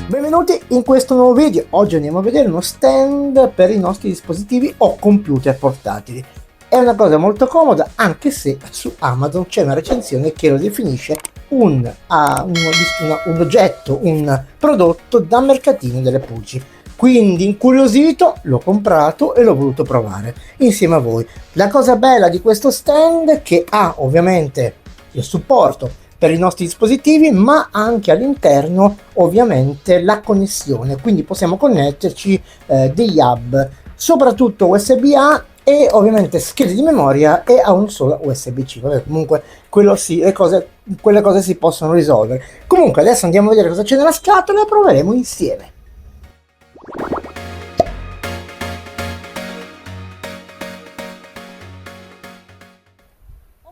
Benvenuti in questo nuovo video. Oggi andiamo a vedere uno stand per i nostri dispositivi o computer portatili. È una cosa molto comoda, anche se su Amazon c'è una recensione che lo definisce un oggetto, un prodotto da mercatino delle pulci. Quindi incuriosito l'ho comprato e l'ho voluto provare insieme a voi. La cosa bella di questo stand è che ha ovviamente il supporto per i nostri dispositivi, ma anche all'interno ovviamente la connessione, quindi possiamo connetterci degli hub, soprattutto USB-A e ovviamente schede di memoria, e a un solo USB-C. Vabbè, comunque quello sì, quelle cose si possono risolvere. Comunque adesso andiamo a vedere cosa c'è nella scatola e proveremo insieme.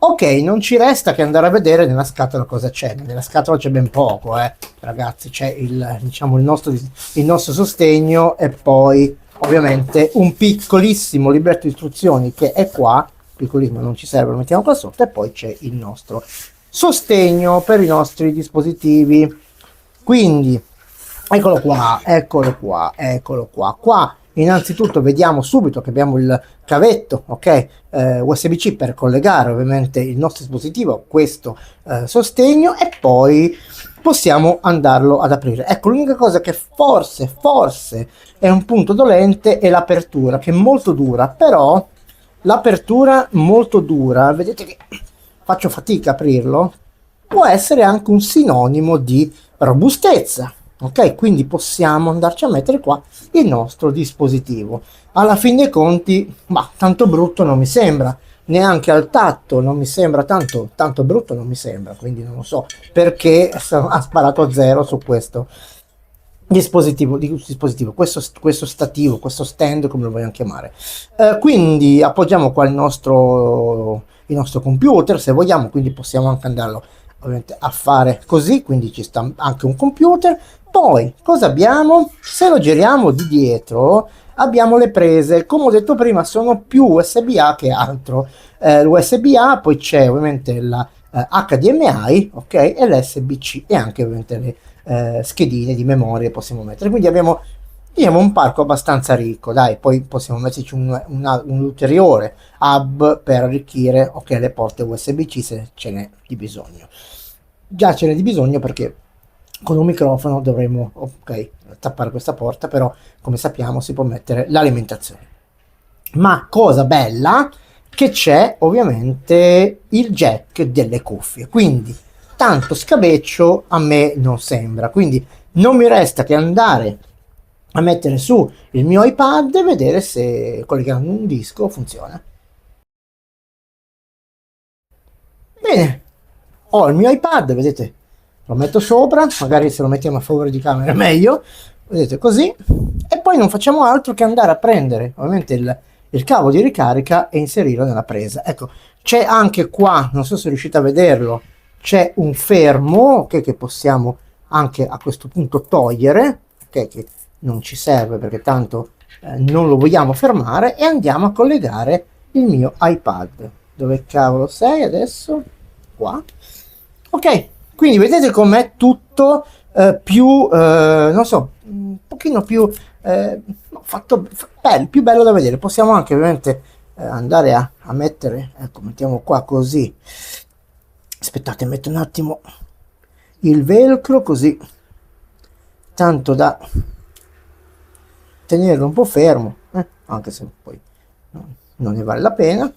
Ok, non ci resta che andare a vedere nella scatola cosa c'è. Nella scatola c'è ben poco, ragazzi. C'è il nostro sostegno, e poi ovviamente un piccolissimo libretto di istruzioni che è qua. Piccolissimo, non ci serve, lo mettiamo qua sotto. E poi c'è il nostro sostegno per i nostri dispositivi. Quindi eccolo qua, eccolo qua, eccolo qua. Qua innanzitutto vediamo subito che abbiamo il cavetto, ok, USB-C per collegare ovviamente il nostro dispositivo a questo sostegno, e poi possiamo andarlo ad aprire. Ecco, l'unica cosa che forse è un punto dolente è l'apertura, che è molto dura, però l'apertura molto dura, vedete che faccio fatica a aprirlo, può essere anche un sinonimo di robustezza. Ok, quindi possiamo andarci a mettere qua il nostro dispositivo. Alla fin dei conti, ma tanto brutto non mi sembra, neanche al tatto non mi sembra tanto brutto, non mi sembra, quindi non lo so perché ha sparato a zero su questo dispositivo, questo stativo, questo stand, come lo vogliamo chiamare. Quindi appoggiamo qua il nostro computer se vogliamo, quindi possiamo anche andarlo ovviamente a fare così, quindi ci sta anche un computer. Poi cosa abbiamo? Se lo giriamo di dietro abbiamo le prese, come ho detto prima sono più USB-A che altro. L'USB-A, poi c'è ovviamente la HDMI, ok, e l'SB-C, e anche ovviamente le schedine di memoria possiamo mettere. Quindi abbiamo un parco abbastanza ricco, dai. Poi possiamo metterci un ulteriore hub per arricchire, ok, le porte USB-C se ce n'è di bisogno. Già ce n'è di bisogno perché con un microfono dovremo, ok, tappare questa porta, però come sappiamo si può mettere l'alimentazione. Ma cosa bella che c'è ovviamente il jack delle cuffie, quindi tanto scabeccio a me non sembra, quindi non mi resta che andare a mettere su il mio iPad e vedere se collegando un disco funziona. Bene, ho il mio iPad, vedete, lo metto sopra, magari se lo mettiamo a favore di camera è meglio, vedete, così, e poi non facciamo altro che andare a prendere ovviamente il cavo di ricarica e inserirlo nella presa. Ecco, c'è anche qua, non so se riuscite a vederlo, c'è un fermo, okay, che possiamo anche a questo punto togliere, okay, che non ci serve perché tanto non lo vogliamo fermare, e andiamo a collegare il mio iPad. Dove cavolo sei adesso? Qua. Ok, quindi vedete com'è tutto più, non so, un pochino più fatto bello, più bello da vedere. Possiamo anche ovviamente andare a mettere, ecco, mettiamo qua così. Aspettate, metto un attimo il velcro così, tanto da tenerlo un po' fermo, anche se poi non ne vale la pena.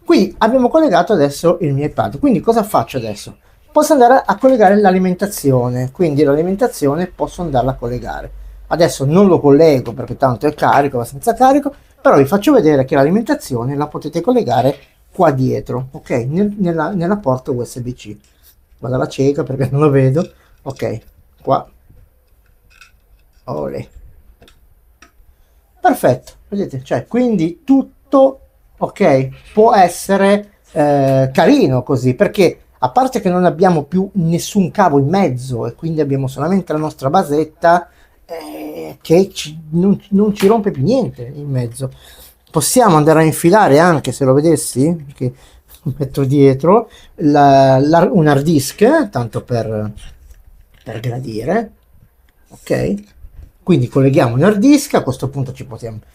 Qui abbiamo collegato adesso il mio iPad, quindi cosa faccio adesso? Posso andare a collegare l'alimentazione, quindi l'alimentazione posso andarla a collegare. Adesso non lo collego perché tanto è carico, abbastanza carico, però vi faccio vedere che l'alimentazione la potete collegare qua dietro, ok? Nella porta USB-C. Vado alla cieca perché non lo vedo, ok, qua. Olè. Perfetto, vedete, cioè quindi tutto ok, può essere carino così, perché a parte che non abbiamo più nessun cavo in mezzo e quindi abbiamo solamente la nostra basetta che non ci rompe più niente in mezzo. Possiamo andare a infilare anche, se lo vedessi, che metto dietro un hard disk, tanto per gradire, ok? Quindi colleghiamo un hard disk, a questo punto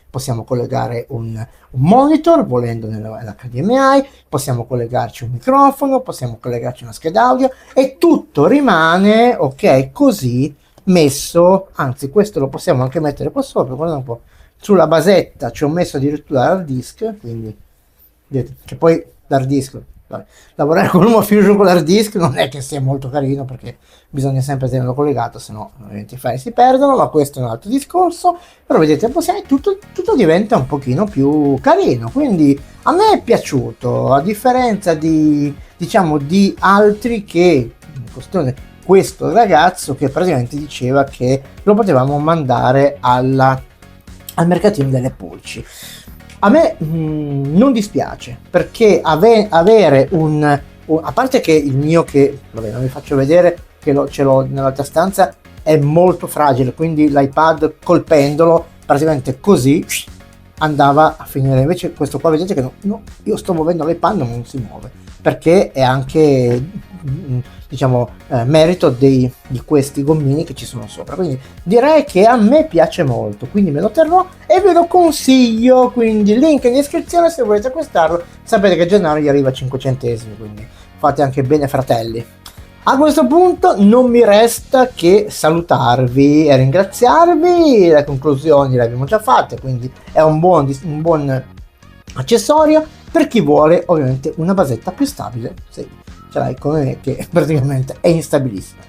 possiamo collegare un monitor, volendo nell'HDMI, possiamo collegarci un microfono, possiamo collegarci una scheda audio e tutto rimane, ok, così messo, anzi questo lo possiamo anche mettere qua sopra, guardate un po', sulla basetta ci ho messo addirittura l'hard disk, quindi vedete che poi l'hard disk, vabbè, lavorare con un Fusion con l'hard disk non è che sia molto carino perché bisogna sempre tenerlo collegato, se no ovviamente i file si perdono, ma questo è un altro discorso. Però vedete, tutto diventa un pochino più carino, quindi a me è piaciuto, a differenza di, diciamo, di altri che, in questione, questo ragazzo che praticamente diceva che lo potevamo mandare al mercatino delle pulci. A me non dispiace, perché avere a parte che il mio, che vabbè non vi faccio vedere, che ce l'ho nell'altra stanza, è molto fragile, quindi l'iPad colpendolo praticamente così andava a finire. Invece questo qua vedete che io sto muovendo l'iPad, non si muove, perché è anche diciamo merito di questi gommini che ci sono sopra. Quindi direi che a me piace molto, quindi me lo terrò e ve lo consiglio, quindi link in descrizione se volete acquistarlo. Sapete che a gennaio gli arriva a 5 centesimi, quindi fate anche bene, fratelli. A questo punto non mi resta che salutarvi e ringraziarvi. Le conclusioni le abbiamo già fatte, quindi è un buon accessorio per chi vuole ovviamente una basetta più stabile, se ce l'hai come me che praticamente è instabilissima.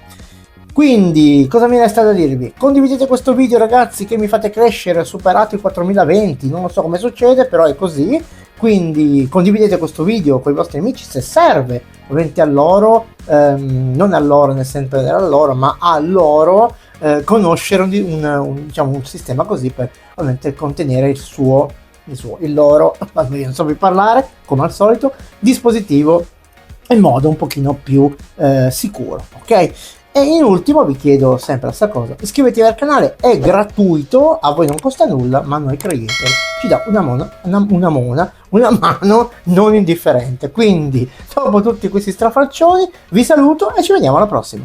Quindi cosa mi resta da dirvi? Condividete questo video, ragazzi, che mi fate crescere, superato i 4020, non lo so come succede, però è così. Quindi condividete questo video con i vostri amici se serve ovviamente a loro, non a loro nel senso a loro, ma a loro conoscere un sistema così per ovviamente contenere il loro, non so più parlare, come al solito, dispositivo in modo un pochino più sicuro, ok? E in ultimo vi chiedo sempre la stessa cosa: iscrivetevi al canale, è gratuito, a voi non costa nulla, ma a noi creator ci dà una mano non indifferente. Quindi dopo tutti questi strafalcioni vi saluto e ci vediamo alla prossima.